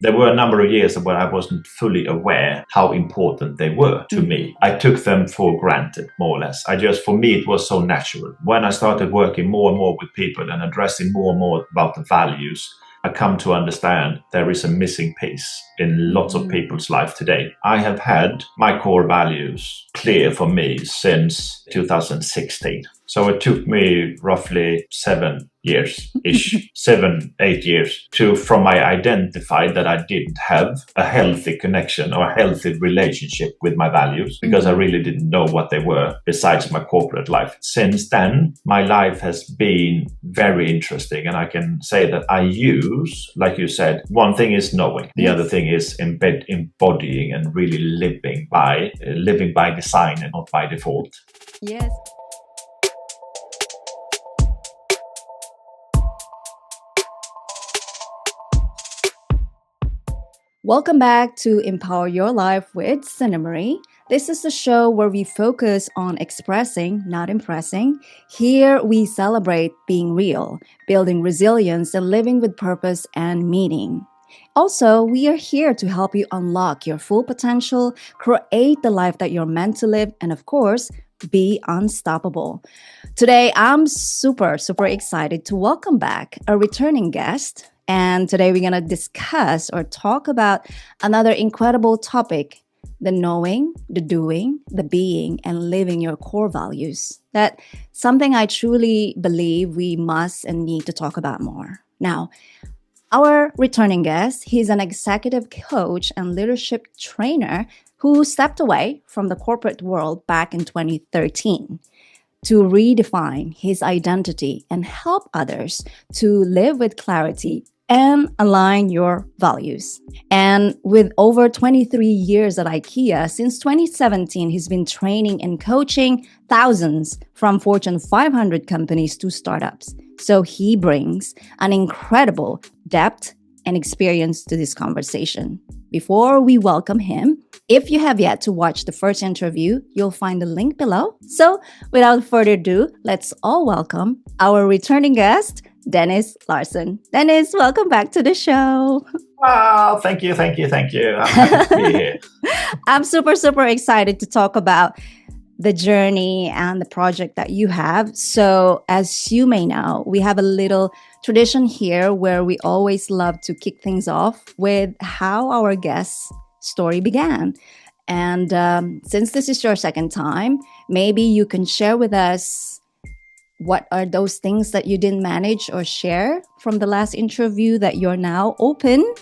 There were a number of years where I wasn't fully aware how important they were to me. I took them for granted, more or less. For me, it was so natural. When I started working more and more with people and addressing more and more about the values, I come to understand there is a missing piece in lots of people's life today. I have had my core values clear for me since 2016. So it took me roughly 7 years-ish, 7-8 years from I identified that I didn't have a healthy connection or a healthy relationship with my values because I really didn't know what they were besides my corporate life. Since then, my life has been very interesting, and I can say that I use, like you said, one thing is knowing, the other thing is embodying and really living by design and not by default. Yes. Welcome back to Empower Your Life with Cinnamarie. This is the show where we focus on expressing, not impressing. Here we celebrate being real, building resilience, and living with purpose and meaning. Also, we are here to help you unlock your full potential, create the life that you're meant to live, and of course, be unstoppable. Today, I'm super excited to welcome back a returning guest. And today we're going to discuss or talk about another incredible topic, the knowing, the doing, the being, and living your core values. That's something I truly believe we must and need to talk about more. Now, our returning guest, he's an executive coach and leadership trainer who stepped away from the corporate world back in 2013 to redefine his identity and help others to live with clarity and align your values. And with over 23 years at IKEA, since 2017, he's been training and coaching thousands from Fortune 500 companies to startups. So he brings an incredible depth and experience to this conversation. Before we welcome him, if you have yet to watch the first interview, you'll find the link below. So without further ado, let's all welcome our returning guest, Dennis Larsson. Dennis, welcome back to the show. Oh, thank you. I'm happy to be here. I'm super excited to talk about the journey and the project that you have. So as you may know, we have a little tradition here where we always love to kick things off with how our guest's story began. And since this is your second time, maybe you can share with us what are those things that you didn't manage or share from the last interview that you're now open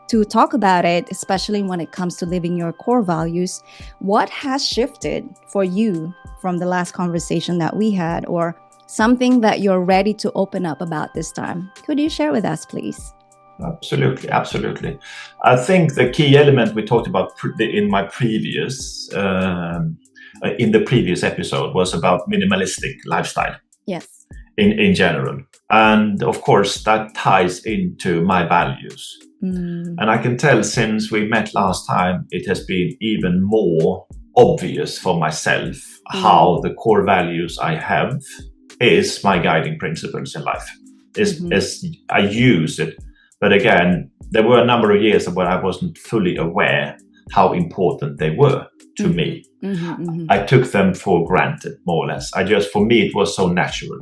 to talk about it, especially when it comes to living your core values. What has shifted for you from the last conversation that we had, or something that you're ready to open up about this time? Could you share with us, please? Absolutely. I think the key element we talked about in the previous episode was about minimalistic lifestyle. Yes. In general. And of course, that ties into my values. And I can tell since we met last time, it has been even more obvious for myself how the core values I have is my guiding principles in life. I use it. But again, there were a number of years where I wasn't fully aware how important they were to me. I took them for granted, more or less. For me, it was so natural.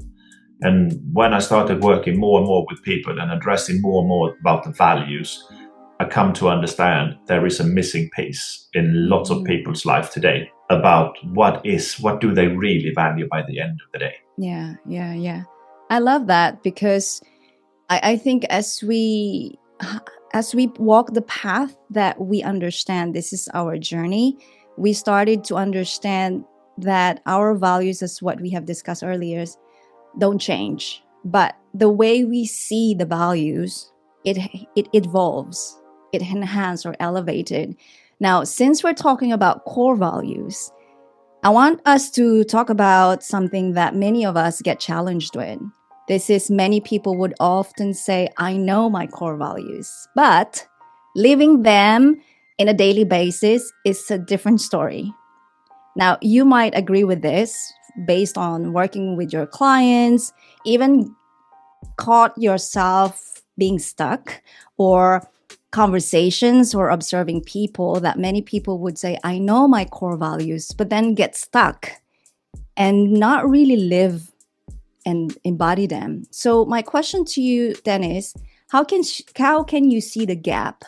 And when I started working more and more with people and addressing more and more about the values, I come to understand there is a missing piece in lots of people's life today about what do they really value by the end of the day. Yeah. I love that because I think as we walk the path that we understand this is our journey, we started to understand that our values, as what we have discussed earlier, don't change. But the way we see the values, it evolves, it enhances or elevated. Now, since we're talking about core values, I want us to talk about something that many of us get challenged with. This is many people would often say, I know my core values, but living them in a daily basis is a different story. Now, you might agree with this based on working with your clients, even caught yourself being stuck or conversations or observing people that many people would say, I know my core values, but then get stuck and not really live and embody them. So my question to you, Dennis, how can you see the gap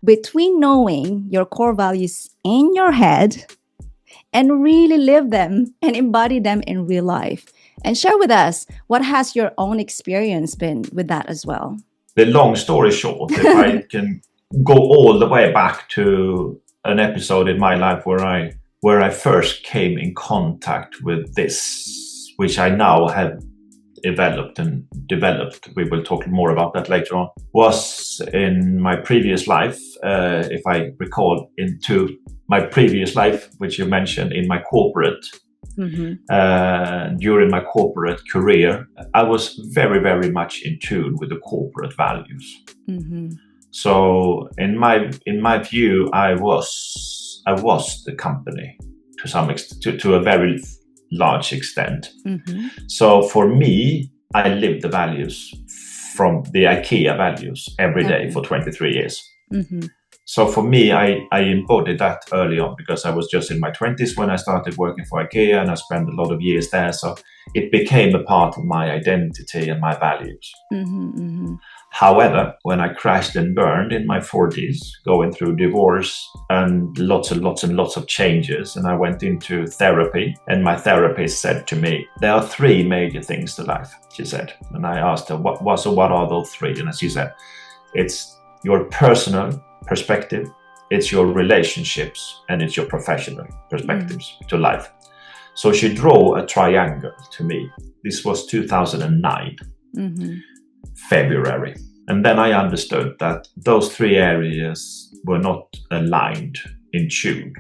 between knowing your core values in your head and really live them and embody them in real life? And share with us, what has your own experience been with that as well? The long story short, if I can go all the way back to an episode in my life where I first came in contact with this, which I now have developed, we will talk more about that later on, was in my previous life, if I recall, into my previous life, which you mentioned, in my corporate, during my corporate career, I was very, very much in tune with the corporate values. So in my view, I was the company to some extent, to a very large extent. So for me, I lived the values from the IKEA values every day for 23 years. So for me, I embodied that early on because I was just in my 20s when I started working for IKEA, and I spent a lot of years there. So it became a part of my identity and my values. However, when I crashed and burned in my 40s, going through divorce and lots of changes, and I went into therapy, and my therapist said to me, there are three major things to life, she said. And I asked her, what are those three? And she said, it's your personal perspective, it's your relationships, and it's your professional perspectives to life. So she drew a triangle to me. This was 2009. February. And then I understood that those three areas were not aligned in tune.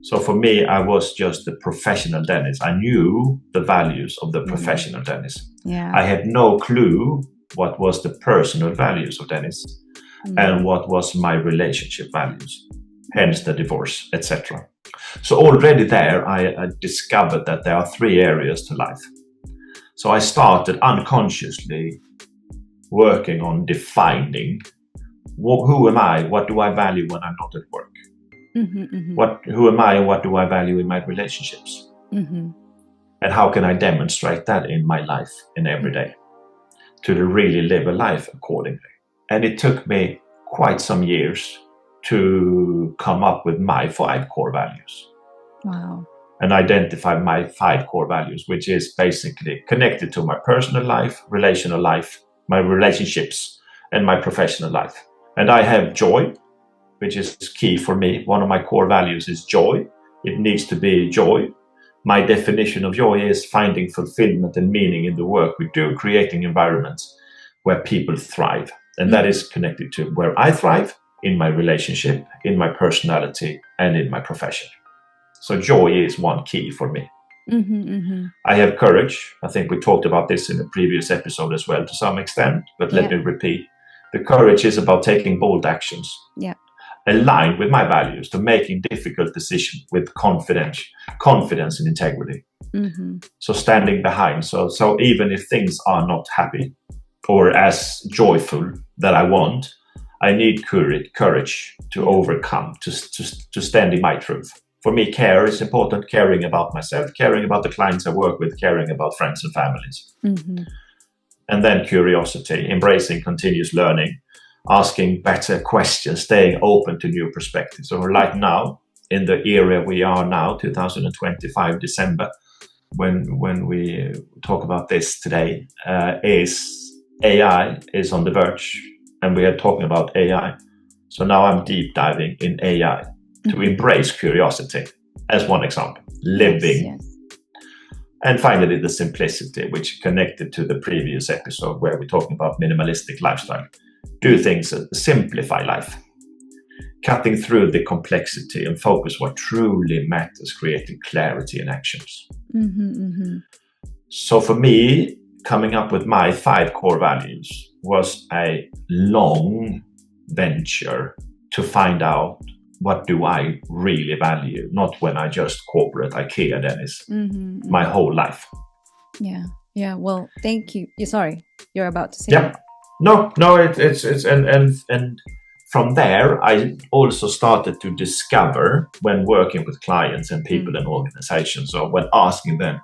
So for me, I was just the professional Dennis. I knew the values of the professional Dennis. I had no clue what was the personal values of Dennis and what was my relationship values, hence the divorce, etc. So already there, I discovered that there are three areas to life. So I started unconsciously working on defining who am I, what do I value when I'm not at work? Who am I and what do I value in my relationships? And how can I demonstrate that in my life in every day to really live a life accordingly? And it took me quite some years to come up with my 5 core values. Wow. And identify my 5 core values, which is basically connected to my personal life, relational life, my relationships, and my professional life. And I have joy, which is key for me. One of my core values is joy. It needs to be joy. My definition of joy is finding fulfillment and meaning in the work we do, creating environments where people thrive. And that is connected to where I thrive in my relationship, in my personality, and in my profession. So joy is one key for me. I have courage. I think we talked about this in a previous episode as well to some extent, but let me repeat. The courage is about taking bold actions. Aligned with my values, to making difficult decisions with confidence and integrity. So standing behind. So even if things are not happy or as joyful that I want, I need courage to overcome, to stand in my truth. For me, care is important, caring about myself, caring about the clients I work with, caring about friends and families. And then curiosity, embracing continuous learning, asking better questions, staying open to new perspectives. So right now, in the era we are now, 2025, December, when we talk about this today, is AI is on the verge, and we are talking about AI. So now I'm deep diving in AI to embrace curiosity as one example, living. And finally, the simplicity, which connected to the previous episode where we're talking about minimalistic lifestyle. Do things, simplify life, cutting through the complexity and focus what truly matters, creating clarity in actions. So for me, coming up with my 5 core values was a long venture to find out what do I really value, not when I just corporate IKEA, Dennis, my whole life. Yeah. Well, thank you. Sorry, you're about to say. Yeah. No, it's and from there, I also started to discover when working with clients and people Mm. and organizations, or when asking them,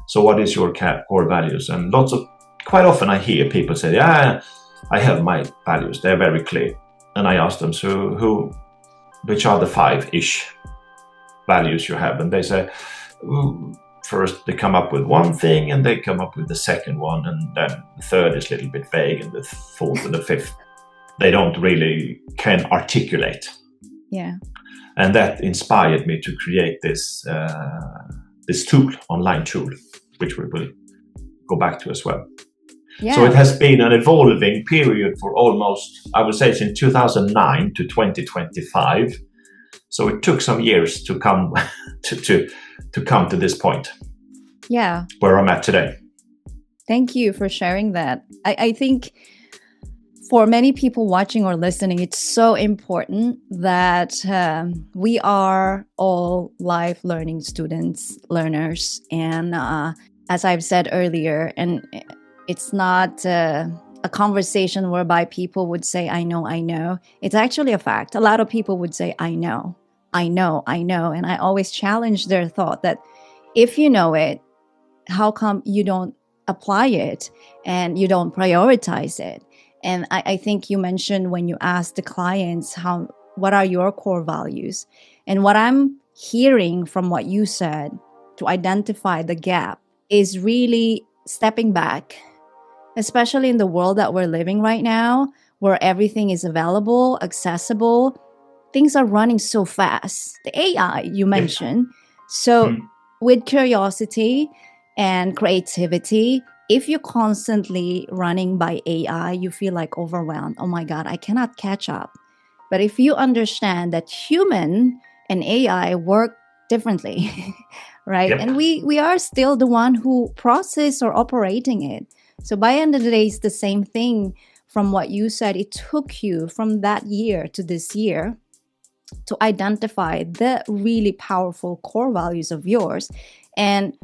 so what is your core values? And quite often I hear people say, yeah, I have my values. They're very clear. And I ask them, so which are the five-ish values you have? And they say, first they come up with one thing and they come up with the second one. And then the third is a little bit vague, and the fourth and the fifth, they don't really can articulate. Yeah. And that inspired me to create this tool, online tool, which we will go back to as well. Yeah. So it has been an evolving period for almost, I would say, since 2009 to 2025. So it took some years to come to come to this point. Yeah. Where I'm at today. Thank you for sharing that. I think for many people watching or listening, it's so important that we are all life learning students, learners. And as I've said earlier, and it's not a conversation whereby people would say, I know, I know. It's actually a fact. A lot of people would say, I know, I know, I know. And I always challenge their thought that if you know it, how come you don't apply it and you don't prioritize it? And I think you mentioned when you asked the clients, what are your core values? And what I'm hearing from what you said to identify the gap is really stepping back, especially in the world that we're living right now, where everything is available, accessible. Things are running so fast. The AI you mentioned. So with curiosity and creativity, if you're constantly running by AI, you feel like overwhelmed. Oh my God, I cannot catch up. But if you understand that human and AI work differently, right? Yep. And we are still the one who process or operating it. So by end of the day, it's the same thing. From what you said, it took you from that year to this year to identify the really powerful core values of yours. And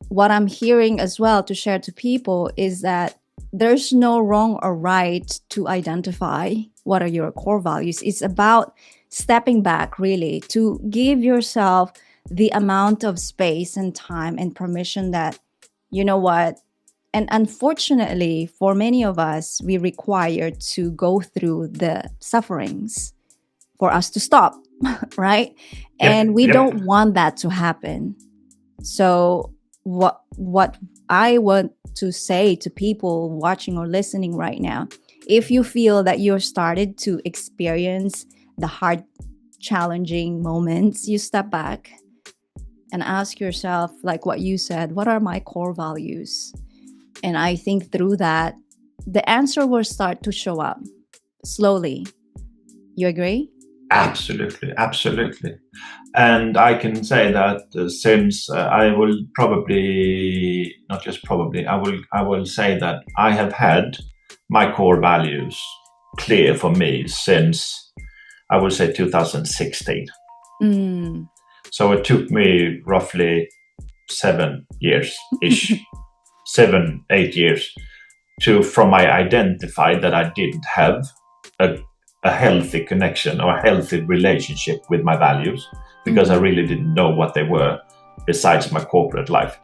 what I'm hearing as well to share to people is that there's no wrong or right to identify what are your core values. It's about stepping back, really, to give yourself the amount of space and time and permission that, you know what, and unfortunately for many of us, we require to go through the sufferings for us to stop, right? And we don't want that to happen. So what I want to say to people watching or listening right now, if you feel that you're started to experience the hard, challenging moments, you step back and ask yourself, like what you said, what are my core values? And I think through that, the answer will start to show up slowly. You agree? Absolutely, absolutely. And I can say that since I will probably, not just probably, I will say that I have had my core values clear for me since, I would say, 2016. So it took me roughly 7 years ish, 7, 8 years from I identified that I didn't have a healthy connection or a healthy relationship with my values, because I really didn't know what they were besides my corporate life.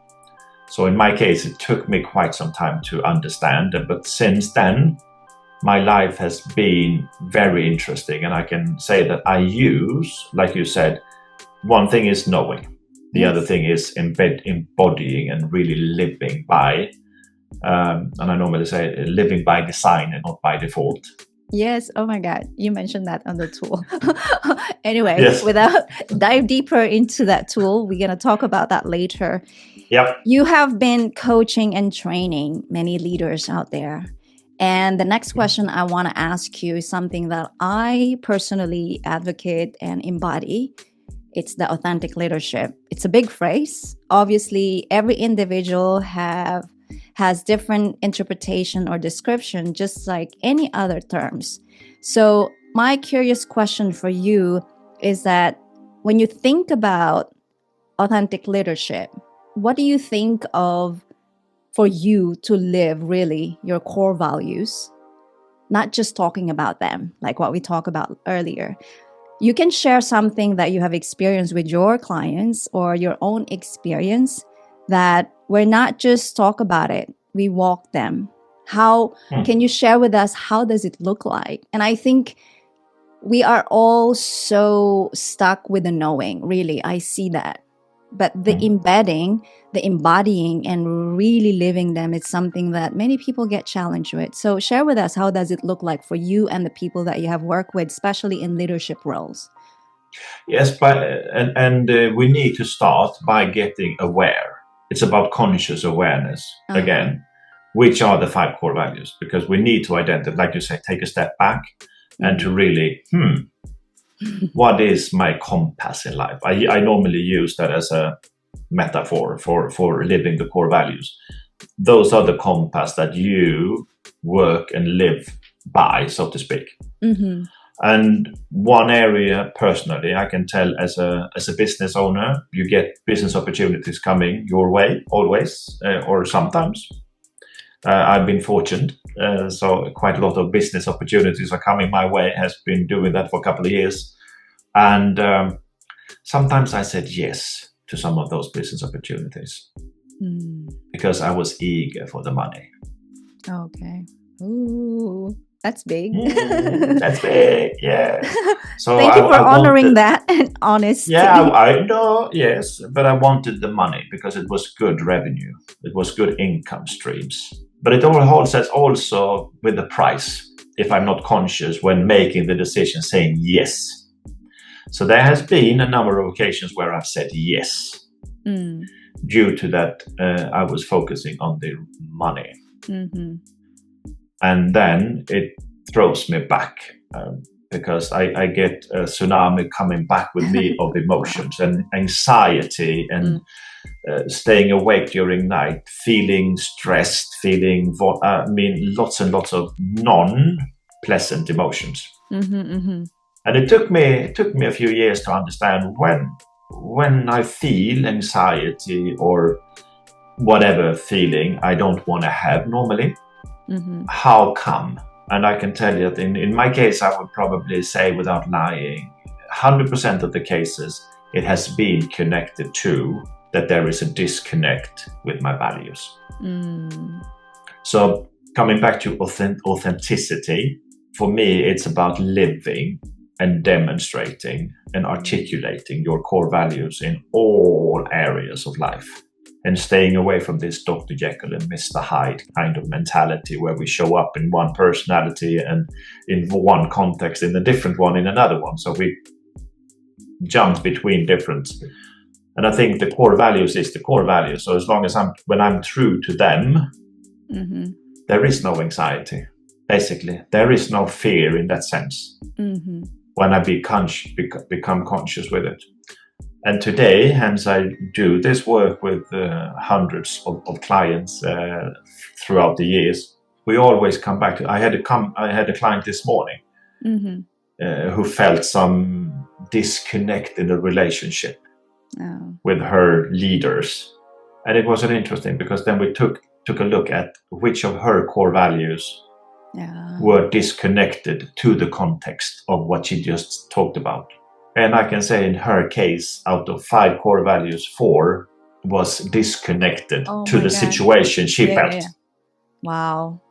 So in my case, it took me quite some time to understand. But since then, my life has been very interesting. And I can say that I use, like you said, one thing is knowing. The other thing is embodying and really living by, and I normally say living by design and not by default. Yes. Oh my God. You mentioned that on the tool. Anyway, Yes. without dive deeper into that tool, we're going to talk about that later. Yep. You have been coaching and training many leaders out there. And the next question I want to ask you is something that I personally advocate and embody. It's the authentic leadership. It's a big phrase. Obviously, every individual has different interpretation or description, just like any other terms. So my curious question for you is that when you think about authentic leadership, what do you think of for you to live really your core values? not just talking about them, like what we talked about earlier. You can share something that you have experienced with your clients or your own experience that we're not just talk about it, we walk them. How can you share with us, how does it look like? And I think we are all so stuck with the knowing, really. I see that. But the embedding, the embodying, and really living them is something that many people get challenged with. So share with us, how does it look like for you and the people that you have worked with, especially in leadership roles? Yes, but we need to start by getting aware. It's about conscious awareness again. Which are the 5 core values? Because we need to identify, like you say, take a step back and to really, what is my compass in life? I normally use that as a metaphor for living the core values. Those are the compass that you work and live by, so to speak. And one area, personally, I can tell as a business owner, you get business opportunities coming your way, always, or sometimes. I've been fortunate, so quite a lot of business opportunities are coming my way. Has been doing that for a couple of years, and sometimes I said yes to some of those business opportunities because I was eager for the money. Okay. Ooh, that's big. That's big, yeah. So thank you for honoring that and honesty. Yeah, I know, yes, but I wanted the money because it was good revenue. It was good income streams. But it all holds also with the price, if I'm not conscious when making the decision, saying yes. So there has been a number of occasions where I've said yes. Due to that, I was focusing on the money. And then it throws me back because I get a tsunami coming back with me of emotions and anxiety and staying awake during night, feeling stressed, feeling lots and lots of non-pleasant emotions. And it took me a few years to understand when I feel anxiety or whatever feeling I don't want to have normally, how come? And I can tell you that in my case, I would probably say without lying, 100% of the cases, it has been connected to that there is a disconnect with my values. So coming back to authenticity, for me, it's about living and demonstrating and articulating your core values in all areas of life. And staying away from this Dr. Jekyll and Mr. Hyde kind of mentality where we show up in one personality and in one context, in a different one, in another one. So we jump between different. And I think the core values is the core values. So as long as when I'm true to them, there is no anxiety. Basically, there is no fear in that sense. When I become conscious with it. And today, hence I do this work with hundreds of clients throughout the years. We always come back to. I had a client this morning who felt some disconnect in the relationship with her leaders, and it was interesting because then we took a look at which of her core values were disconnected to the context of what she just talked about. And I can say in her case, out of 5 core values, 4 was disconnected to the situation she felt. Yeah. Wow.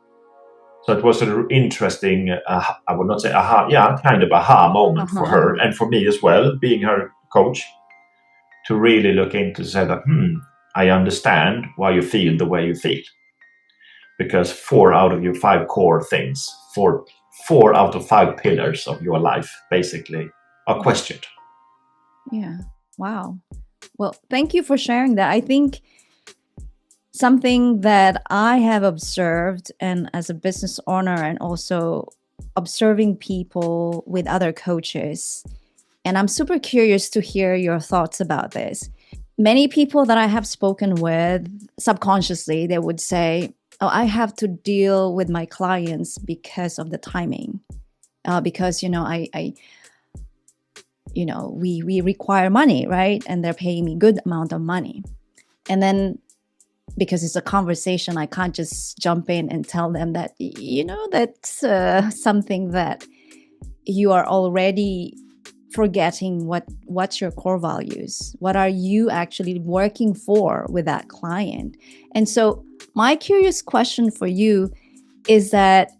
So it was an interesting, I would not say kind of aha moment for her and for me as well, being her coach, to really look into say that, I understand why you feel the way you feel. Because 4 out of your 5 core things, 4 out of 5 pillars of your life, basically, are questioned. Yeah. Wow. Well, thank you for sharing that. I think something that I have observed, and as a business owner, and also observing people with other coaches, and I'm super curious to hear your thoughts about this. Many people that I have spoken with, subconsciously, they would say, I have to deal with my clients because of the timing. Because, we require money, right? And they're paying me good amount of money. And then because it's a conversation. I can't just jump in and tell them that, that's something that you are already forgetting. What's your core values? What are you actually working for with that client? And so my curious question for you is that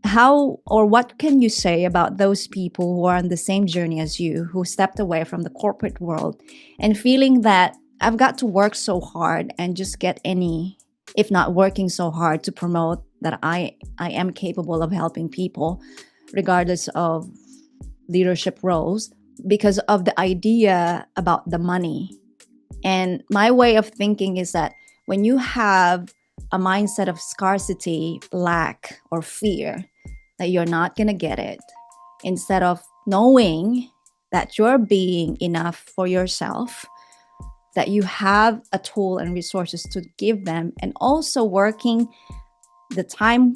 how or what can you say about those people who are on the same journey as you, who stepped away from the corporate world and feeling that I've got to work so hard and just get any, if not working so hard to promote that I am capable of helping people regardless of leadership roles because of the idea about the money. And my way of thinking is that when you have a mindset of scarcity, lack, or fear that you're not going to get it, instead of knowing that you're being enough for yourself, that you have a tool and resources to give them, and also working the time,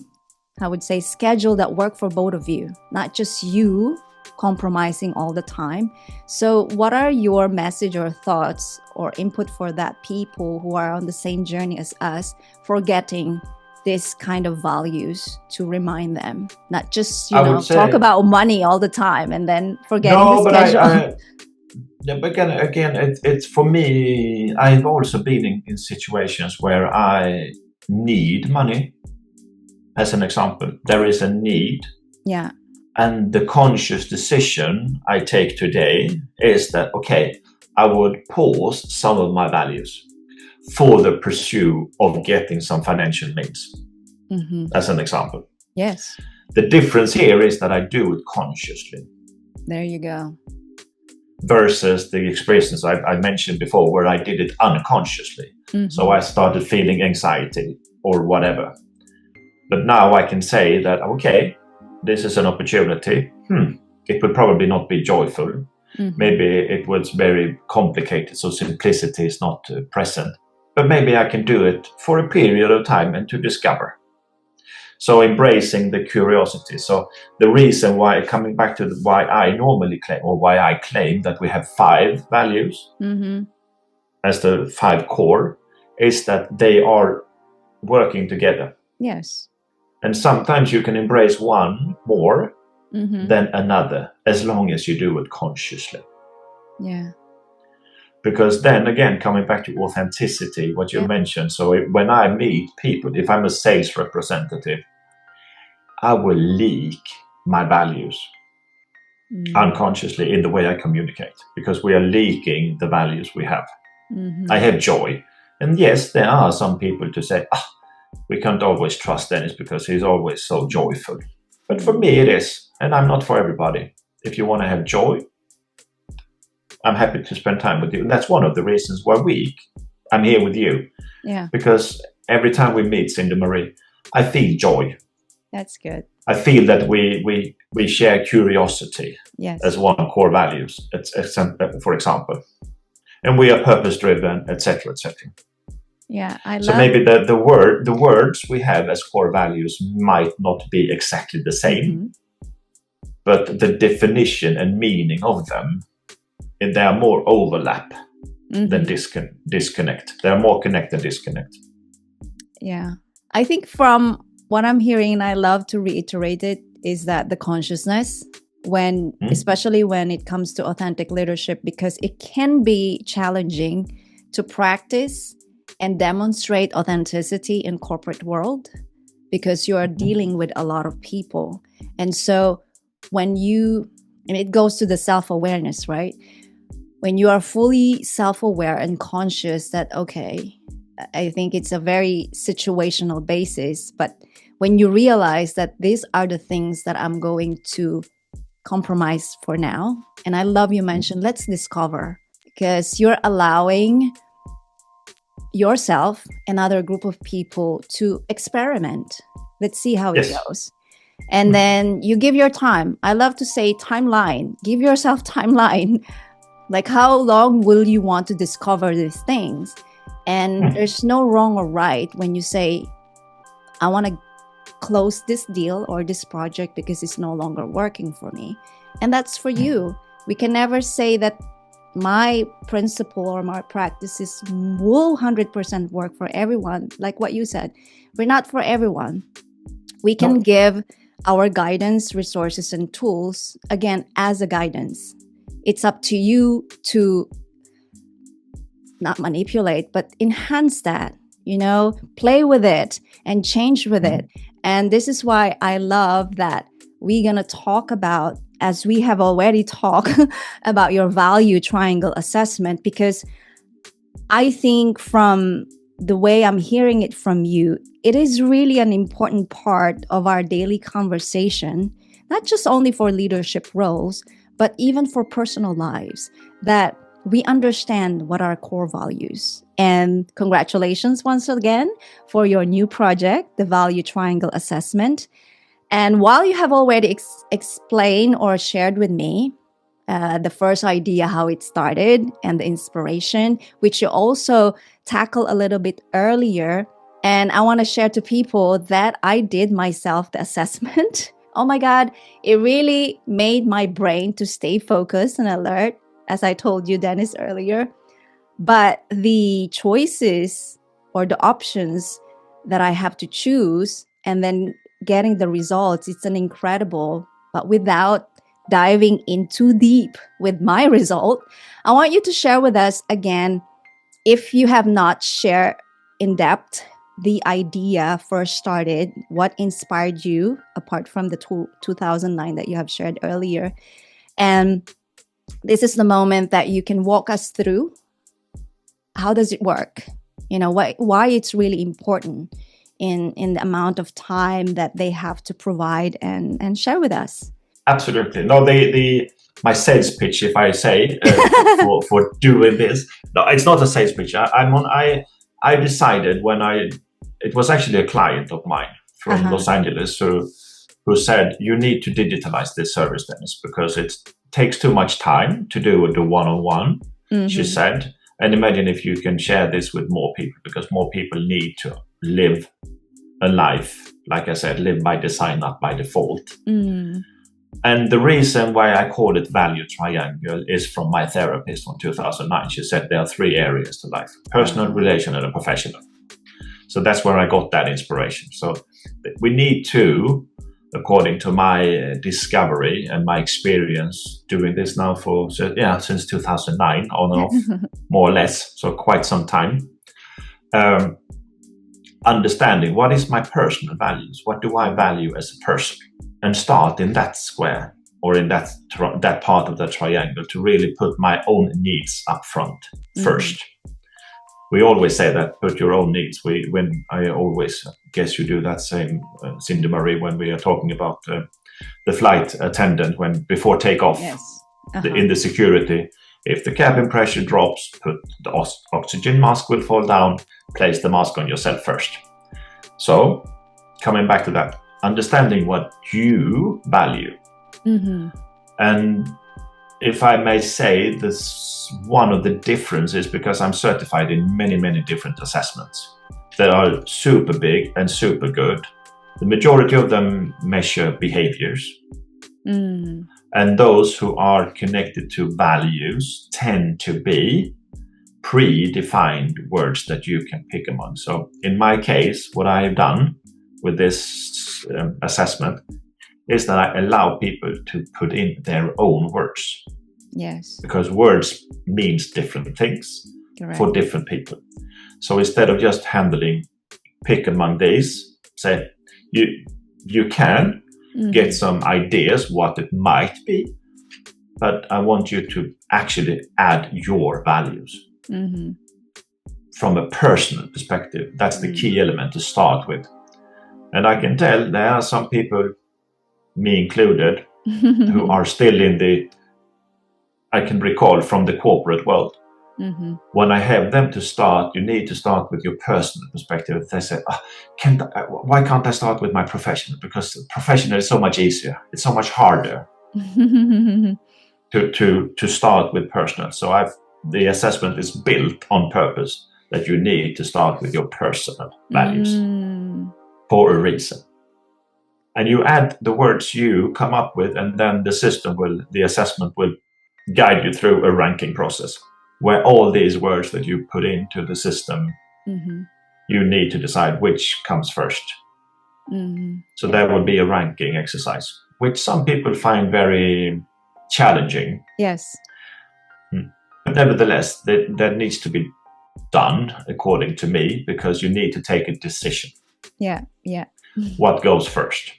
I would say, schedule that work for both of you, not just you compromising all the time. So what are your message or thoughts or input for that people who are on the same journey as us, forgetting this kind of values, to remind them, not just, talk about money all the time and then forgetting the schedule? But again, it's for me, I've also been in situations where I need money. As an example, there is a need. Yeah. And the conscious decision I take today is that, okay, I would pause some of my values for the pursuit of getting some financial means, as an example. Yes. The difference here is that I do it consciously. There you go. Versus the experiences I mentioned before, where I did it unconsciously. So I started feeling anxiety or whatever. But now I can say that, okay, this is an opportunity. It would probably not be joyful. Maybe it was very complicated, so simplicity is not present. But maybe I can do it for a period of time and to discover. So embracing the curiosity. So the reason why, coming back to why I normally claim, or why I claim that we have 5 values as the 5 core, is that they are working together. Yes. And sometimes you can embrace one more than another, as long as you do it consciously. Yeah. Because then again, coming back to authenticity, what you mentioned. So when I meet people, if I'm a sales representative, I will leak my values unconsciously in the way I communicate, because we are leaking the values we have. I have joy. And yes, there are some people to say, we can't always trust Dennis because he's always so joyful. But for me, it is. And I'm not for everybody. If you want to have joy, I'm happy to spend time with you. And that's one of the reasons why I'm here with you. Yeah. Because every time we meet, Cindy Marie, I feel joy. That's good. I feel that we share curiosity as one core values, for example. And we are purpose-driven, etc., etc. Yeah, So maybe the words we have as core values might not be exactly the same, but the definition and meaning of them, they are more overlap than disconnect. They are more connect than disconnect. Yeah, I think from what I'm hearing, and I love to reiterate it, is that the consciousness, especially when it comes to authentic leadership, because it can be challenging to practice and demonstrate authenticity in corporate world, because you are dealing with a lot of people. And so and it goes to the self-awareness, right? When you are fully self-aware and conscious that, okay, I think it's a very situational basis, but when you realize that these are the things that I'm going to compromise for now, and I love you mentioned, let's discover, because you're allowing yourself, another group of people, to experiment. Let's see how it goes. And then you give your time. I love to say timeline. Give yourself timeline. Like, how long will you want to discover these things? And there's no wrong or right when you say, I want to close this deal or this project because it's no longer working for me. And that's for you. We can never say that my principle or my practices will 100% work for everyone. Like what you said, we're not for everyone. We can give our guidance, resources, and tools, again, as a guidance. It's up to you to not manipulate, but enhance that, play with it and change with it. And this is why I love that we're going to talk about, as we have already talked about your value triangle assessment, because I think from the way I'm hearing it from you, it is really an important part of our daily conversation, not just only for leadership roles, but even for personal lives, that we understand what are core values. And congratulations once again for your new project, the Value Triangle Assessment. And while you have already explained or shared with me the first idea, how it started and the inspiration, which you also tackle a little bit earlier. And I want to share to people that I did myself the assessment. Oh my God, it really made my brain to stay focused and alert, as I told you, Dennis, earlier. But the choices or the options that I have to choose and then getting the results, it's an incredible, but without diving in too deep with my result, I want you to share with us again, if you have not shared in depth the idea first started, what inspired you apart from the 2009 that you have shared earlier. And this is the moment that you can walk us through. How does it work? Why it's really important in the amount of time that they have to provide and share with us. Absolutely. No, my sales pitch, if I say, for doing this, no, it's not a sales pitch. I decided it was actually a client of mine from Los Angeles who said, you need to digitalize this service, Dennis, because it takes too much time to do the one-on-one, she said. And imagine if you can share this with more people, because more people need to live a life, like I said, live by design, not by default. And the reason why I call it value triangle is from my therapist from 2009. She said there are 3 areas to life: personal, relational, and professional. So that's where I got that inspiration. So we need to, according to my discovery and my experience doing this now since 2009 on and off, more or less, so quite some time, understanding what is my personal values, what do I value as a person, and start in that square or in that part of the triangle to really put my own needs up front first. We always say that, put your own needs. I always guess you do that same, Cindy Marie, when we are talking about the flight attendant before takeoff. Yes. In the security, if the cabin pressure drops, put the oxygen mask will fall down, place the mask on yourself first. So, coming back to that, understanding what you value. And if I may say, this one of the differences, because I'm certified in many, many different assessments that are super big and super good. The majority of them measure behaviors. And those who are connected to values tend to be predefined words that you can pick among. So in my case, what I have done with this assessment is that I allow people to put in their own words. Yes. Because words means different things. Correct. For different people. So instead of just handling pick among these, say you can get some ideas what it might be, but I want you to actually add your values from a personal perspective. That's the key element to start with. And I can tell there are some people, me included, who are still I can recall from the corporate world. When I have them to start, you need to start with your personal perspective. They say, why can't I start with my professional? Because professional is so much easier. It's so much harder to start with personal. So the assessment is built on purpose that you need to start with your personal values for a reason. And you add the words you come up with, and then the assessment will guide you through a ranking process where all these words that you put into the system, you need to decide which comes first. So there would be a ranking exercise, which some people find very challenging. Yes. But nevertheless, that needs to be done according to me, because you need to take a decision. Yeah. What goes first?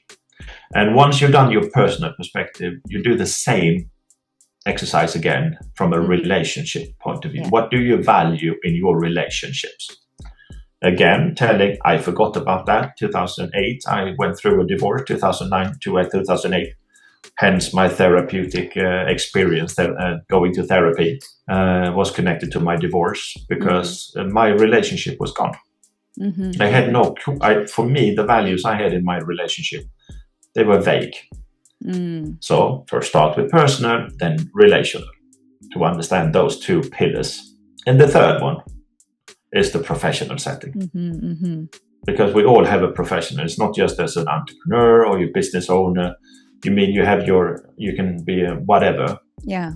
And once you've done your personal perspective, you do the same exercise again from a relationship point of view. What do you value in your relationships? Again, telling, I forgot about that. 2008, I went through a divorce. 2009 to 2008. Hence, my therapeutic experience going to therapy was connected to my divorce, because my relationship was gone. I had for me, the values I had in my relationship, they were vague. So first start with personal, then relational, to understand those two pillars. And the third one is the professional setting. Because we all have a professional. It's not just as an entrepreneur or your business owner. You can be a whatever. Yeah.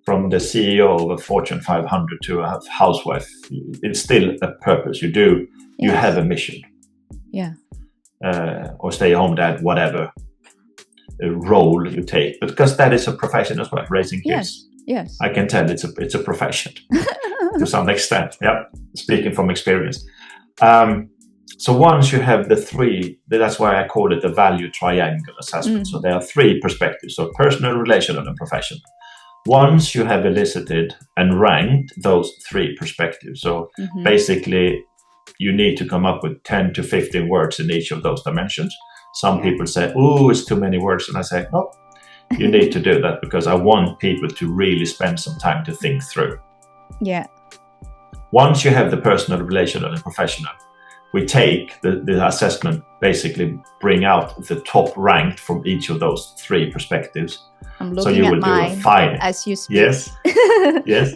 From the CEO of a Fortune 500 to a housewife, it's still a purpose. You have a mission. Yeah. Or stay home dad, whatever role you take, because that is a profession as well. Raising kids. Yes. I can tell it's a profession to some extent. Yeah, speaking from experience. So once you have the three, that's why I call it the value triangle assessment. So there are three perspectives: so personal, relational, and professional. Once you have elicited and ranked those three perspectives, so basically you need to come up with 10 to 15 words in each of those dimensions. Some people say, "Oh, it's too many words," and I say, "No, you need to do that, because I want people to really spend some time to think through." Yeah. Once you have the personal, relational, and professional, we take the assessment, basically bring out the top ranked from each of those three perspectives. I'm looking at mine as you speak. Yes. Yes.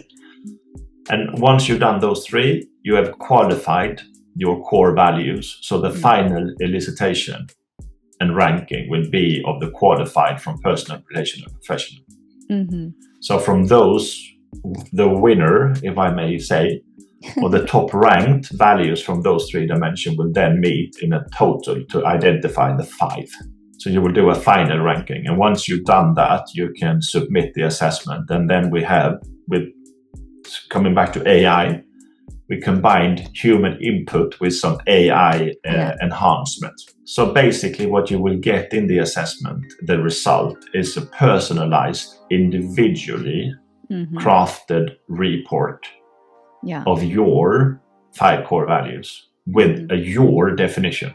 And once you've done those three, you have qualified your core values. So the final elicitation and ranking will be of the qualified from personal, relational, and professional. So from those, the winner, if I may say, or the top ranked values from those three dimensions will then meet in a total to identify the 5. So you will do a final ranking. And once you've done that, you can submit the assessment. And then we have, with coming back to AI, we combined human input with some AI enhancement. So basically what you will get in the assessment, the result is a personalized, individually crafted report of your 5 core values with your definition.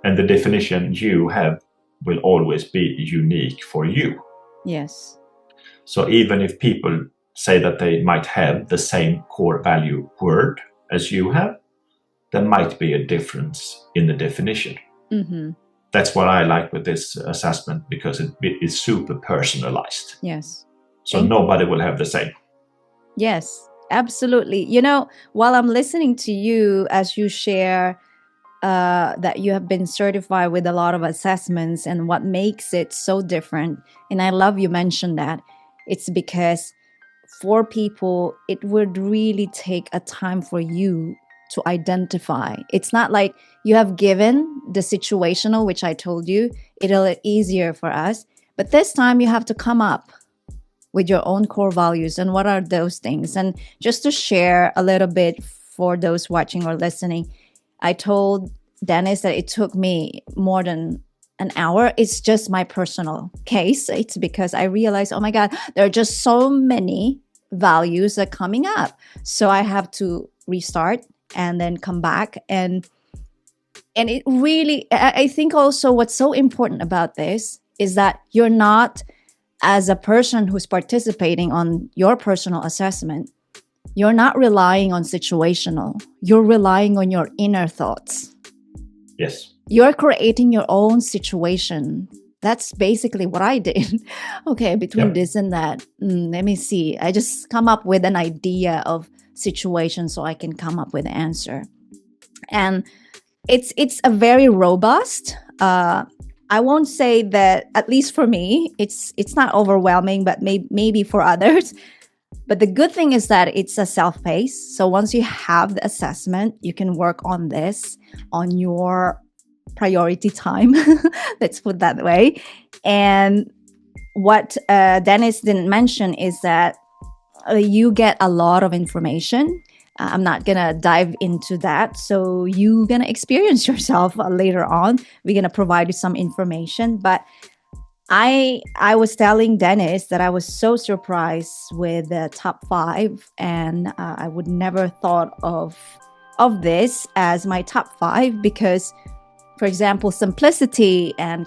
And the definition you have will always be unique for you. Yes. So even if people say that they might have the same core value word as you have, there might be a difference in the definition. That's what I like with this assessment, because it is super personalized. Yes. So nobody will have the same. Yes, absolutely. While I'm listening to you as you share that you have been certified with a lot of assessments and what makes it so different, and I love you mentioned that, it's because for people, it would really take a time for you to identify. It's not like you have given the situational, which I told you, it'll be easier for us. But this time you have to come up with your own core values. And what are those things? And just to share a little bit for those watching or listening, I told Dennis that it took me more than an hour. It's just my personal case. It's because I realized, oh my God, there are just so many values that are coming up. So I have to restart and then come back. And it really, I think also what's so important about this is that you're not, as a person who's participating on your personal assessment, you're not relying on situational. You're relying on your inner thoughts. Yes. You're creating your own situation. That's basically what I did. Okay, between this and that, let me see. I just come up with an idea of situation so I can come up with an answer. And it's a very robust. I won't say that, at least for me, it's not overwhelming, but maybe for others. But the good thing is that it's a self-paced. So once you have the assessment, you can work on this on your priority time. Let's put that way. And what Dennis didn't mention is that you get a lot of information. I'm not going to dive into that. So you're going to experience yourself later on. We're going to provide you some information. But I was telling Dennis that I was so surprised with the top 5, and I would never thought of this as my top 5 because, for example, simplicity and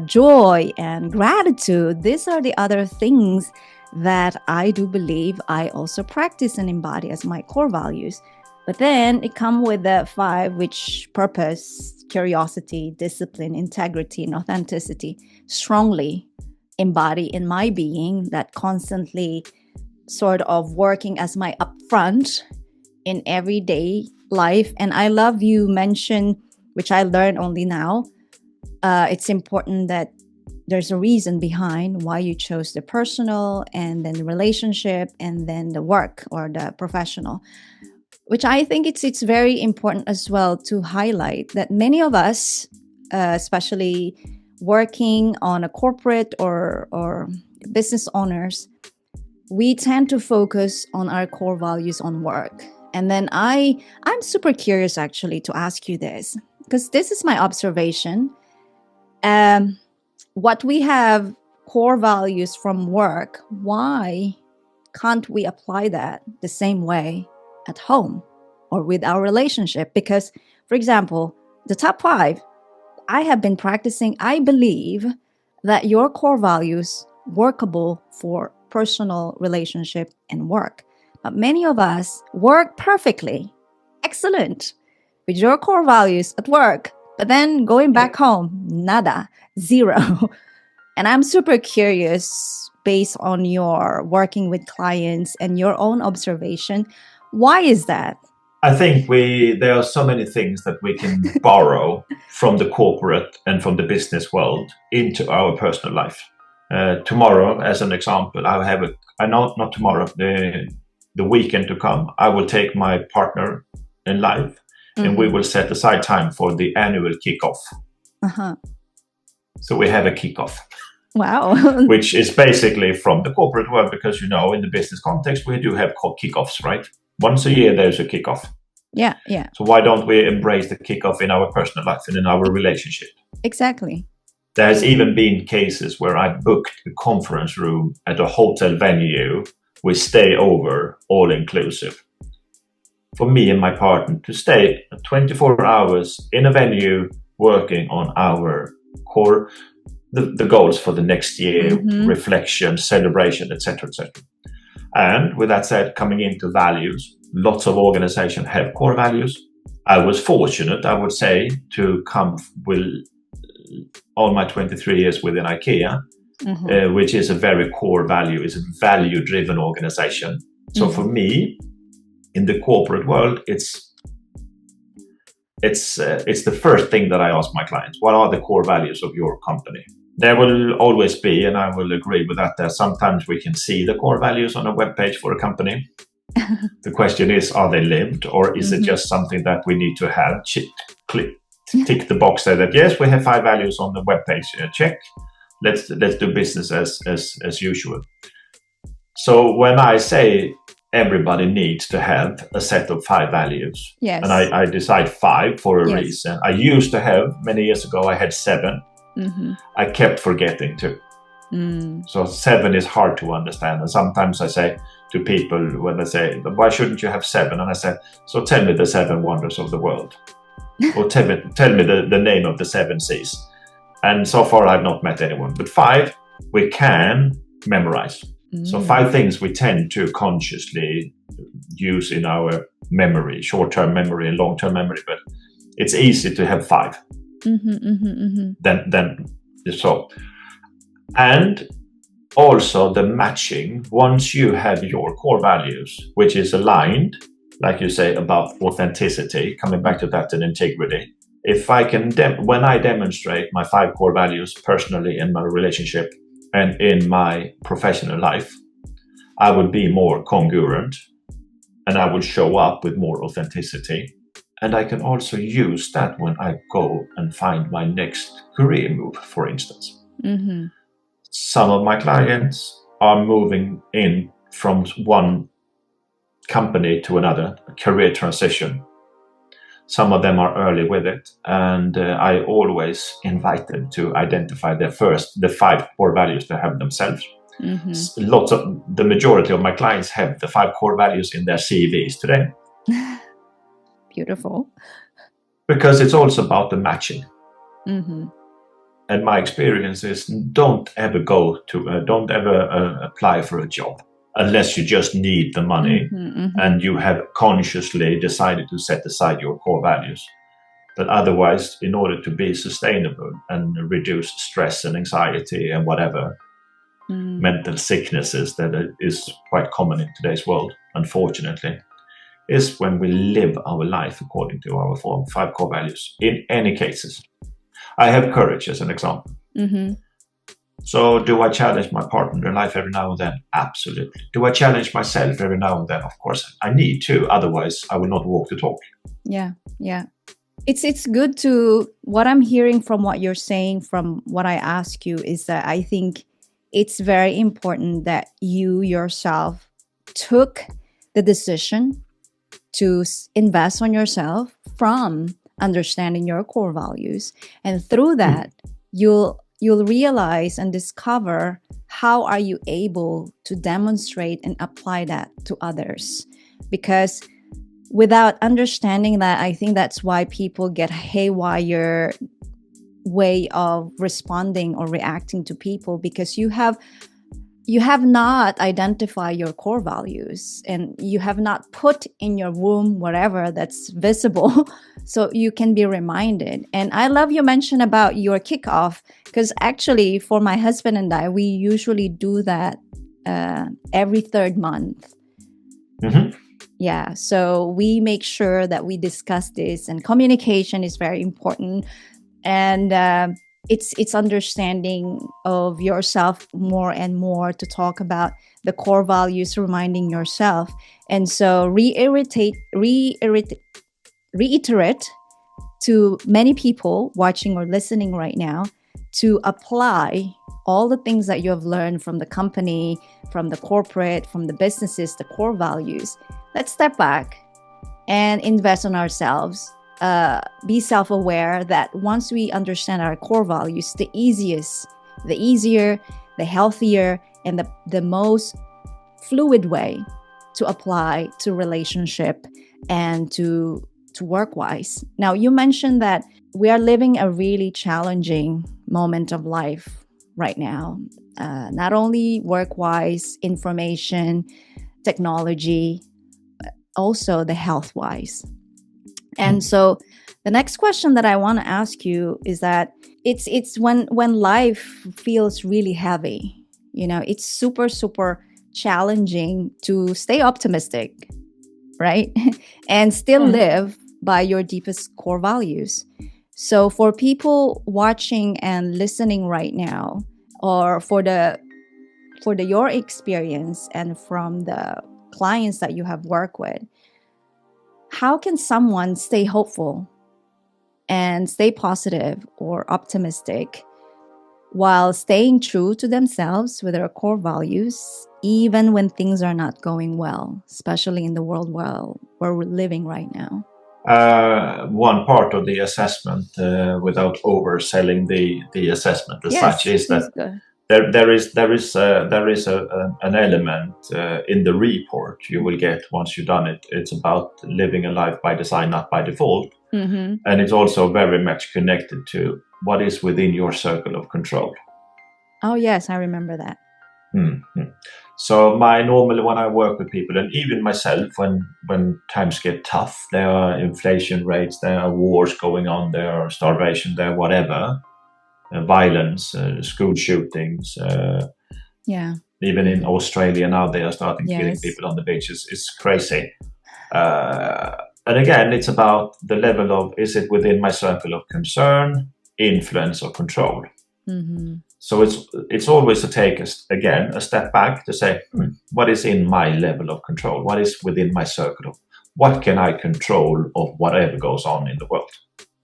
joy and gratitude. These are the other things that I do believe I also practice and embody as my core values. But then it comes with the 5, which purpose, curiosity, discipline, integrity, and authenticity strongly embody in my being, that constantly sort of working as my upfront in everyday life. And I love you mention, which I learned only now, it's important that there's a reason behind why you chose the personal and then the relationship and then the work or the professional, which I think it's very important as well to highlight that many of us, especially working on a corporate or business owners, we tend to focus on our core values on work. And then I'm super curious actually to ask you this, because this is my observation. What we have core values from work, why can't we apply that the same way at home or with our relationship? Because, for example, the top 5, I have been practicing. I believe that your core values workable for personal relationship and work. But many of us work perfectly, excellent, with your core values at work. But then going back home, nada, zero. And I'm super curious, based on your working with clients and your own observation, why is that? I think there are so many things that we can borrow from the corporate and from the business world into our personal life. Tomorrow, as an example, I have not tomorrow, the weekend to come, I will take my partner in life, and we will set aside time for the annual kickoff. So we have a kickoff. Wow. Which is basically from the corporate world, because, in the business context, we do have kickoffs, right? Once a year, there's a kickoff. Yeah. So why don't we embrace the kickoff in our personal life and in our relationship? Exactly. There has even been cases where I booked a conference room at a hotel venue with stay over, all inclusive. For me and my partner to stay 24 hours in a venue working on our core, the goals for the next year, reflection, celebration, etc., etc. And with that said, coming into values, lots of organizations have core values. I was fortunate, I would say, to come with all my 23 years within IKEA, which is a very core value, is a value-driven organization. So for me, in the corporate world, it's the first thing that I ask my clients: what are the core values of your company? There will always be, and I will agree with that sometimes we can see the core values on a webpage for a company. The question is, are they lived, or is it just something that we need to have? Tick the box there that, yes, we have 5 values on the webpage. Check. Let's do business as usual. So when I say everybody needs to have a set of 5 values, yes, and I decide 5 for a reason. I used to have, many years ago, I had 7. I kept forgetting to. So 7 is hard to understand. And sometimes I say to people when they say, why shouldn't you have 7? And I say, so tell me the 7 wonders of the world. Or tell me the name of the 7 seas. And so far I've not met anyone. But 5 we can memorize. So 5 things we tend to consciously use in our memory, short-term memory and long-term memory. But it's easy to have 5. Then so. And also the matching, once you have your core values, which is aligned, like you say, about authenticity, coming back to that, and integrity, if I can, when I demonstrate my 5 core values personally in my relationship and in my professional life, I would be more congruent and I would show up with more authenticity. And I can also use that when I go and find my next career move, for instance. Mm-hmm. Some of my clients are moving in from one company to another, a career transition. Some of them are early with it, and I always invite them to identify the 5 core values they have themselves. Mm-hmm. The majority of my clients have the 5 core values in their CVs today. Beautiful. Because it's also about the matching. Mm-hmm. And my experience is don't ever apply for a job unless you just need the money and you have consciously decided to set aside your core values. But otherwise, in order to be sustainable and reduce stress and anxiety and whatever mental sicknesses that is quite common in today's world, unfortunately, is when we live our life according to our 5 core values. In any cases, I have courage as an example. Mm-hmm. So do I challenge my partner in life every now and then? Absolutely. Do I challenge myself every now and then? Of course, I need to. Otherwise, I will not walk the talk. Yeah. It's good to, what I'm hearing from what you're saying, from what I ask you, is that I think it's very important that you yourself took the decision to invest on yourself from understanding your core values. And through that, you'll realize and discover how are you able to demonstrate and apply that to others. Because without understanding that, I think that's why people get haywire way of responding or reacting to people, because you have not identified your core values and you have not put in your womb wherever that's visible so you can be reminded. And I love you mentioned about your kickoff, because actually for my husband and I, we usually do that every 3rd month. Mm-hmm. Yeah, so we make sure that we discuss this, and communication is very important. And it's understanding of yourself more and more to talk about the core values, reminding yourself. And so reiterate to many people watching or listening right now to apply all the things that you have learned from the company, from the corporate, from the businesses, the core values. Let's step back and invest on ourselves. Be self-aware that once we understand our core values, the easier, the healthier, and the most fluid way to apply to relationship and to work-wise. Now, you mentioned that we are living a really challenging moment of life right now, not only work-wise, information, technology, also the health-wise. And so the next question that I want to ask you is that it's when life feels really heavy, it's super, super challenging to stay optimistic, right? And still live by your deepest core values. So for people watching and listening right now, or for your experience and from the clients that you have worked with, how can someone stay hopeful and stay positive or optimistic while staying true to themselves with their core values, even when things are not going well, especially in the world where we're living right now? One part of the assessment, without overselling the assessment as such, is that there is an element in the report you will get once you've done it. It's about living a life by design, not by default. Mm-hmm. And it's also very much connected to what is within your circle of control. Oh, yes, I remember that. Mm-hmm. So normally when I work with people, and even myself, when times get tough, there are inflation rates, there are wars going on, there are starvation, there are whatever, violence, school shootings. Even in Australia now, they are starting killing people on the beaches. It's crazy. And again, it's about the level of, is it within my circle of concern, influence, or control? So it's always to take again a step back to say, what is in my level of control? What is within my circle of, what can I control of whatever goes on in the world?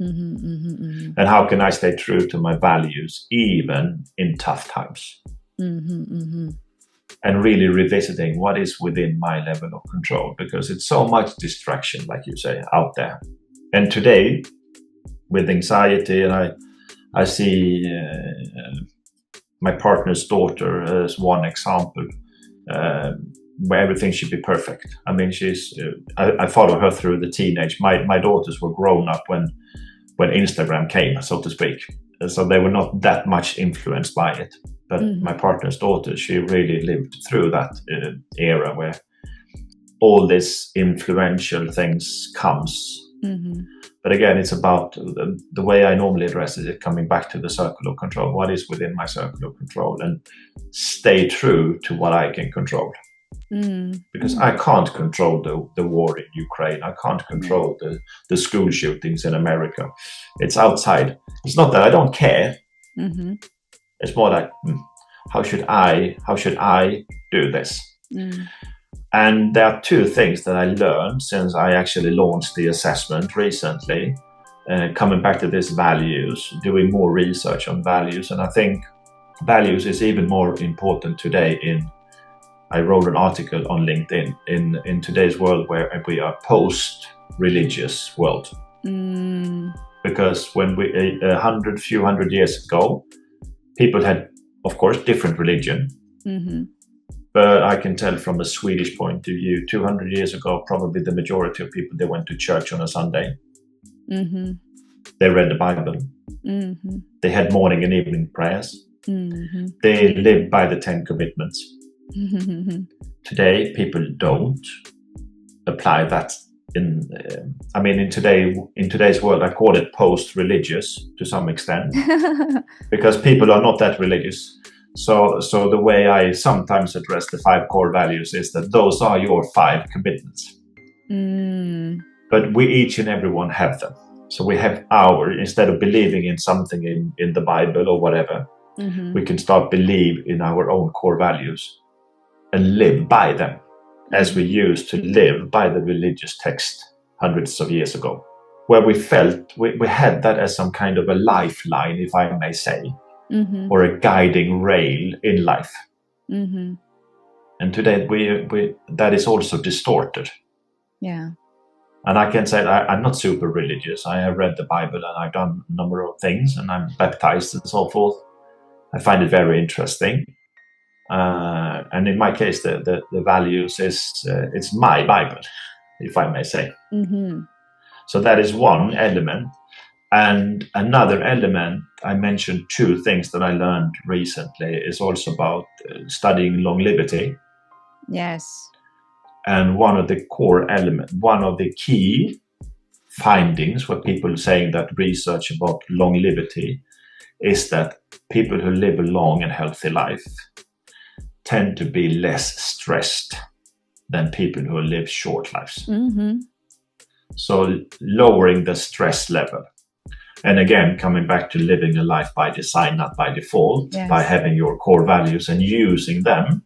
And how can I stay true to my values even in tough times? And really revisiting what is within my level of control, because it's so much distraction, like you say, out there. And today, with anxiety, and I see my partner's daughter as one example, where everything should be perfect. I mean, I follow her through the teenage. My daughters were grown up when Instagram came, so to speak. So they were not that much influenced by it. But my partner's daughter, she really lived through that era where all this influential things comes. But again, it's about the way I normally address it, coming back to the circle of control. What is within my circle of control? And stay true to what I can control. Because I can't control the war in Ukraine. I can't control the school shootings in America. It's outside. It's not that I don't care. It's more like, how should I do this? And there are two things that I learned since I actually launched the assessment recently, coming back to this values, doing more research on values. And I think values is even more important today I wrote an article on LinkedIn in today's world where we are post-religious world. Because when few hundred years ago, people had, of course, different religion. But I can tell from a Swedish point of view, 200 years ago, probably the majority of people, they went to church on a Sunday. They read the Bible. They had morning and evening prayers. They lived by the 10 Commandments. Today, people don't apply that. In today's world, I call it post-religious to some extent, because people are not that religious. So the way I sometimes address the 5 core values is that those are your 5 commitments. But we each and every one have them. So we have instead of believing in something in the Bible or whatever, we can start believe in our own core values and live by them, as we used to live by the religious text hundreds of years ago, where we felt we had that as some kind of a lifeline, if I may say, or a guiding rail in life. And today we that is also distorted. Yeah. And I can say that I'm not super religious. I have read the Bible and I've done a number of things, and I'm baptized and so forth. I find it very interesting. And in my case, the values it's my Bible, if I may say. So that is one element. And another element, I mentioned 2 things that I learned recently, is also about studying longevity. Yes. And one of the key findings for people saying that research about longevity is that people who live a long and healthy life tend to be less stressed than people who live short lives. So lowering the stress level. And again, coming back to living a life by design, not by default, by having your core values and using them,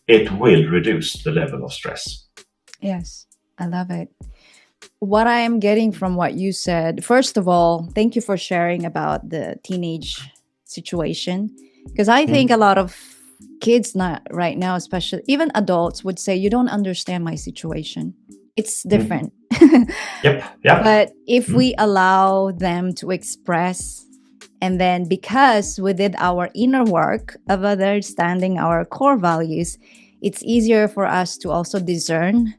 it will reduce the level of stress. Yes, I love it. What I am getting from what you said, first of all, thank you for sharing about the teenage situation, because I think a lot of kids right now, especially even adults, would say, you don't understand my situation. It's different. Yep. But if we allow them to express, and then because we did our inner work of understanding our core values, it's easier for us to also discern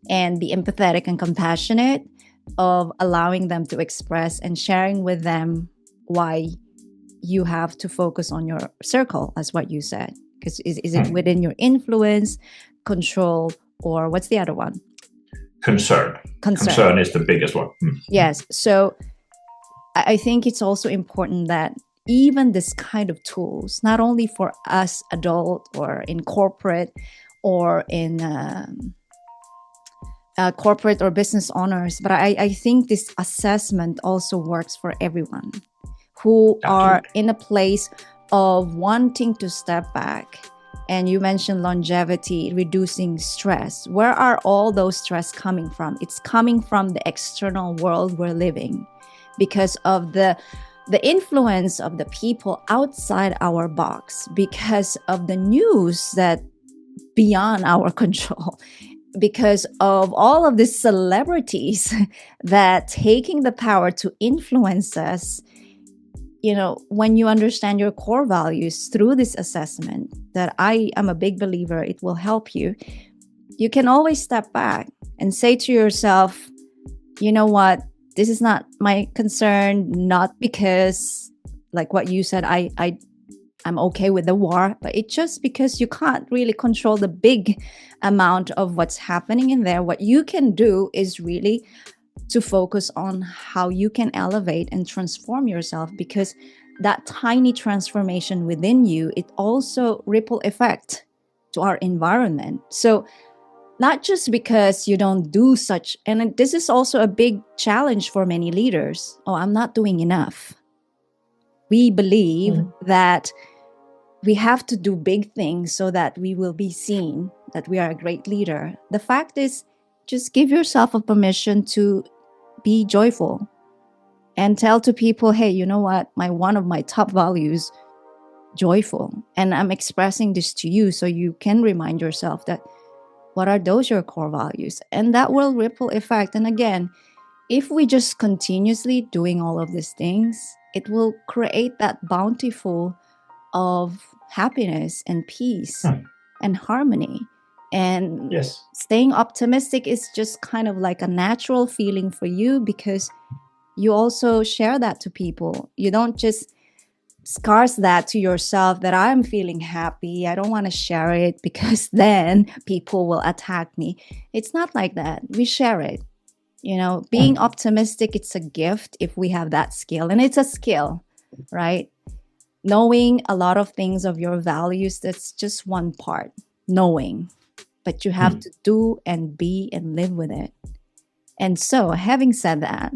and be empathetic and compassionate of allowing them to express and sharing with them why you have to focus on your circle, as what you said. Because is it within your influence, control, or what's the other one? Concern. Concern is the biggest one. Yes. So I think it's also important that even this kind of tools, not only for us adult or in corporate or in corporate or business owners, but I think this assessment also works for everyone who are Absolutely. in a place of wanting to step back. And you mentioned longevity, reducing stress. Where are all those stress coming from? It's coming from the external world we're living because of the influence of the people outside our box, because of the news that beyond our control, because of all of these celebrities that taking the power to influence us. When you understand your core values through this assessment, that I am a big believer, it will help you. You can always step back and say to yourself, you know what, this is not my concern, not because, like what you said, I'm okay with the war, but it's just because you can't really control the big amount of what's happening in there. What you can do is really to focus on how you can elevate and transform yourself, because that tiny transformation within you, it also ripple effect to our environment. So not just because you don't do such, and this is also a big challenge for many leaders. Oh, I'm not doing enough. We believe that we have to do big things so that we will be seen, that we are a great leader. The fact is, just give yourself a permission to be joyful and tell to people, hey, you know what? One of my top values, joyful. And I'm expressing this to you so you can remind yourself that what are those your core values? And that will ripple effect. And again, if we just continuously doing all of these things, it will create that bountiful of happiness and peace and harmony. And Yes. staying optimistic is just kind of like a natural feeling for you, because you also share that to people. You don't just scarce that to yourself that I'm feeling happy, I don't want to share it because then people will attack me. It's not like that. We share it. Being optimistic, it's a gift if we have that skill. And it's a skill, right? Knowing a lot of things of your values, that's just one part, knowing. But you have to do and be and live with it. And so, having said that,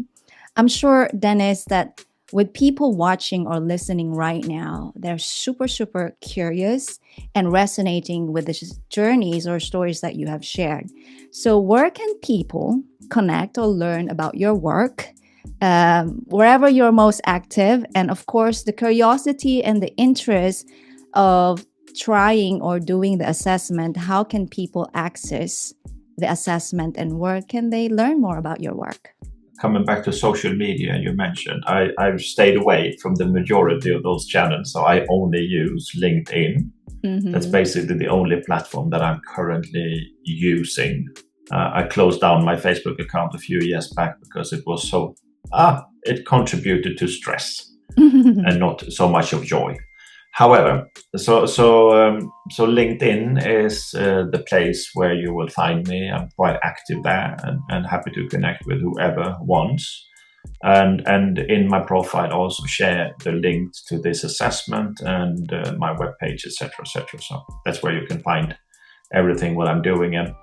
I'm sure, Dennis, that with people watching or listening right now, they're super, super curious and resonating with the journeys or stories that you have shared. So where can people connect or learn about your work? Wherever you're most active, and of course the curiosity and the interest of trying or doing the assessment, how can people access the assessment and where can they learn more about your work? Coming back to social media, you mentioned, I've stayed away from the majority of those channels, so I only use LinkedIn. That's basically the only platform that I'm currently using. I closed down my Facebook account a few years back because it was it contributed to stress and not so much of joy. However, so LinkedIn is the place where you will find me. I'm quite active there and happy to connect with whoever wants. And in my profile, also share the links to this assessment and my webpage, etc., etc. So that's where you can find everything what I'm doing. And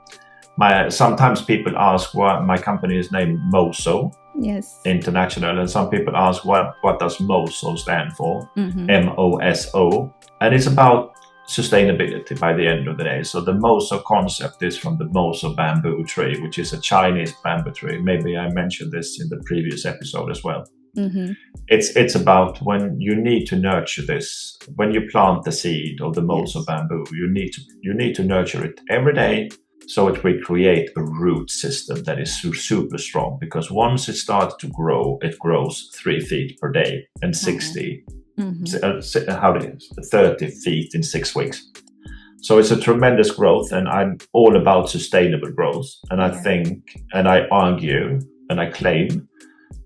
sometimes people ask why my company is named MOSO. Yes. International, and some people ask what does MOSO stand for? MOSO, and it's about sustainability by the end of the day. So the MOSO concept is from the MOSO bamboo tree, which is a Chinese bamboo tree. Maybe I mentioned this in the previous episode as well. It's about when you need to nurture this. When you plant the seed of the MOSO bamboo, you need to nurture it every day, so it will create a root system that is super strong, because once it starts to grow, it grows 3 feet per day and 30 feet in 6 weeks. So it's a tremendous growth, and I'm all about sustainable growth. And I think, and I argue, and I claim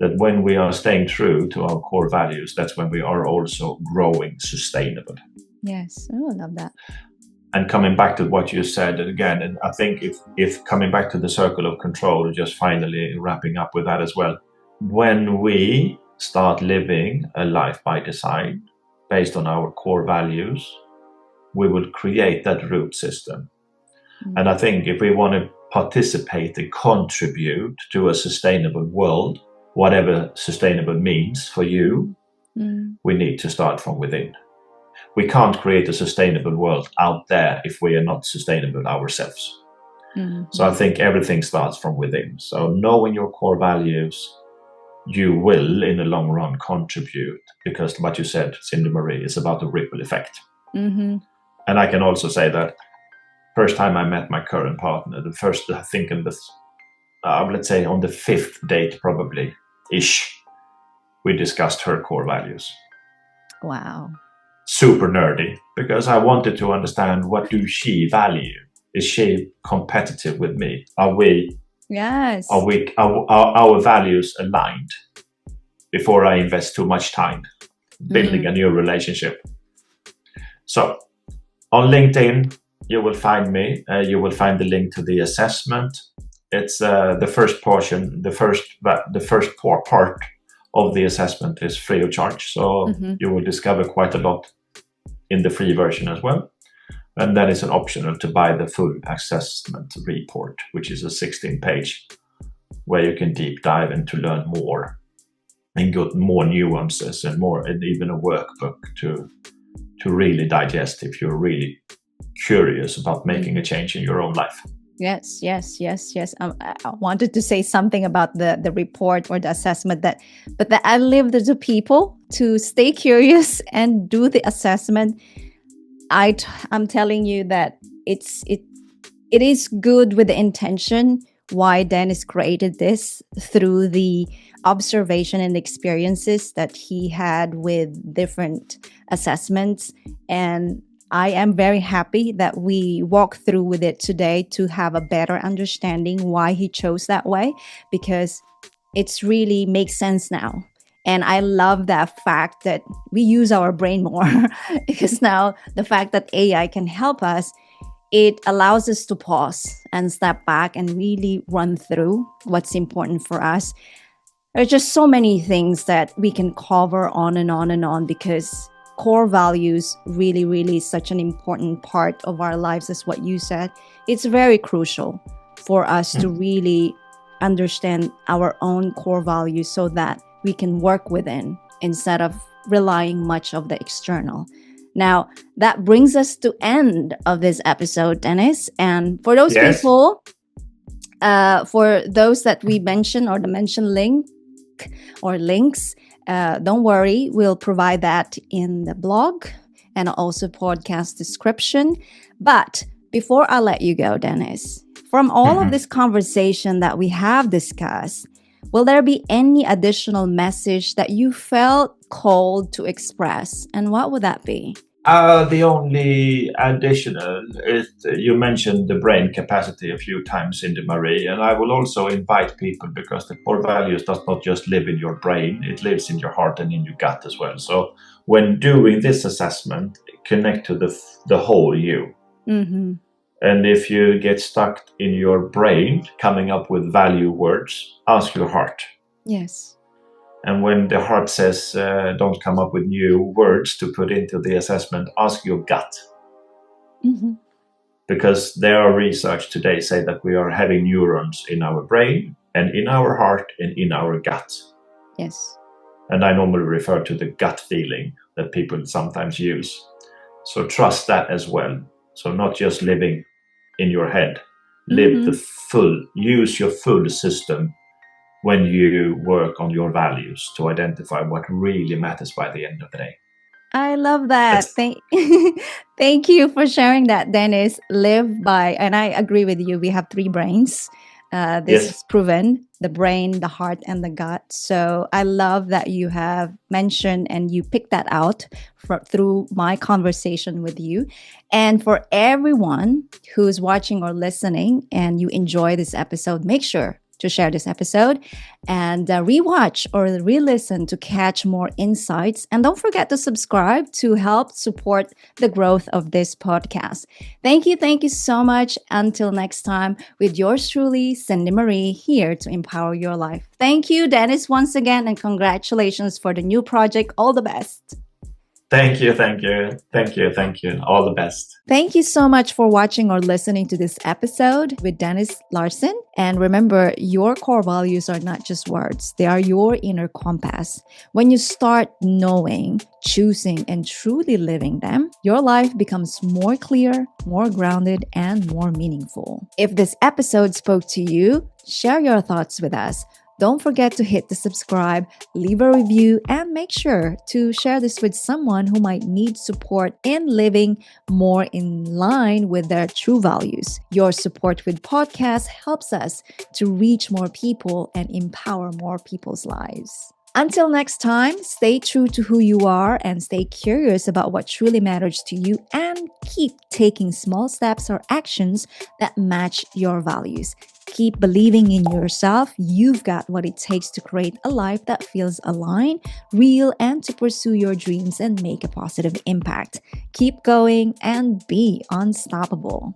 that when we are staying true to our core values, that's when we are also growing sustainable. Yes, I love that. And coming back to what you said again, and I think if coming back to the circle of control, just finally wrapping up with that as well, when we start living a life by design based on our core values, we will create that root system. And I think if we want to participate and contribute to a sustainable world, whatever sustainable means for you, we need to start from within. We can't create a sustainable world out there if we are not sustainable ourselves. So I think everything starts from within. So knowing your core values, you will in the long run contribute, because what you said, Cindy Marie, is about a ripple effect. And I can also say that first time I met my current partner, the first, I think in this, let's say on the 5th date probably ish, we discussed her core values. Wow. Super nerdy, because I wanted to understand, what do she value? Is she competitive with me? Are our values aligned before I invest too much time building a new relationship? So on LinkedIn, you will find me. You will find the link to the assessment. It's the first portion. The first part of the assessment is free of charge. So you will discover quite a lot in the free version as well. And then it's an optional to buy the full assessment report, which is a 16-page, where you can deep dive and to learn more and get more nuances and even a workbook to really digest if you're really curious about making a change in your own life. Yes. I wanted to say something about the report or the assessment, but that I leave it to people to stay curious and do the assessment. I'm telling you that it is good with the intention why Dennis created this, through the observation and experiences that he had with different assessments. And I am very happy that we walk through with it today to have a better understanding why he chose that way, because it's really makes sense now. And I love that fact that we use our brain more, because now the fact that AI can help us, it allows us to pause and step back and really run through what's important for us. There's just so many things that we can cover on and on and on, because core values really, really is such an important part of our lives, as what you said. It's very crucial for us to really understand our own core values so that we can work within instead of relying much of the external. Now, that brings us to end of this episode, Dennis. And for those people, for those that we mentioned or the mentioned link or links, don't worry, we'll provide that in the blog and also podcast description. But before I let you go, Dennis, from all of this conversation that we have discussed, will there be any additional message that you felt called to express? And what would that be? The only additional is, you mentioned the brain capacity a few times, Cindy Marie, and I will also invite people, because the core values does not just live in your brain, it lives in your heart and in your gut as well. So when doing this assessment, connect to the whole you. And if you get stuck in your brain coming up with value words, ask your heart. Yes. And when the heart says, don't come up with new words to put into the assessment, ask your gut. Because there are research today say that we are having neurons in our brain and in our heart and in our gut. Yes. And I normally refer to the gut feeling that people sometimes use. So trust that as well. So not just living in your head, use your full system when you work on your values to identify what really matters by the end of the day. I love that. Thank you for sharing that, Dennis. Live by, and I agree with you. We have 3 brains. This is proven: the brain, the heart, and the gut. So I love that you have mentioned and you picked that out through my conversation with you. And for everyone who's watching or listening and you enjoy this episode, make sure to share this episode and rewatch or re-listen to catch more insights. And don't forget to subscribe to help support the growth of this podcast. Thank you so much. Until next time, with yours truly, Cindy Marie, here to empower your life. Thank you, Dennis, once again, and congratulations for the new project. All the best. Thank you, thank you, thank you, thank you. All the best. Thank you so much for watching or listening to this episode with Dennis Larsson. And remember, your core values are not just words, they are your inner compass. When you start knowing, choosing, and truly living them, your life becomes more clear, more grounded, and more meaningful. If this episode spoke to you, share your thoughts with us. Don't forget to hit the subscribe, leave a review, and make sure to share this with someone who might need support in living more in line with their true values. Your support with podcasts helps us to reach more people and empower more people's lives. Until next time, stay true to who you are and stay curious about what truly matters to you, and keep taking small steps or actions that match your values. Keep believing in yourself. You've got what it takes to create a life that feels aligned, real, and to pursue your dreams and make a positive impact. Keep going and be unstoppable.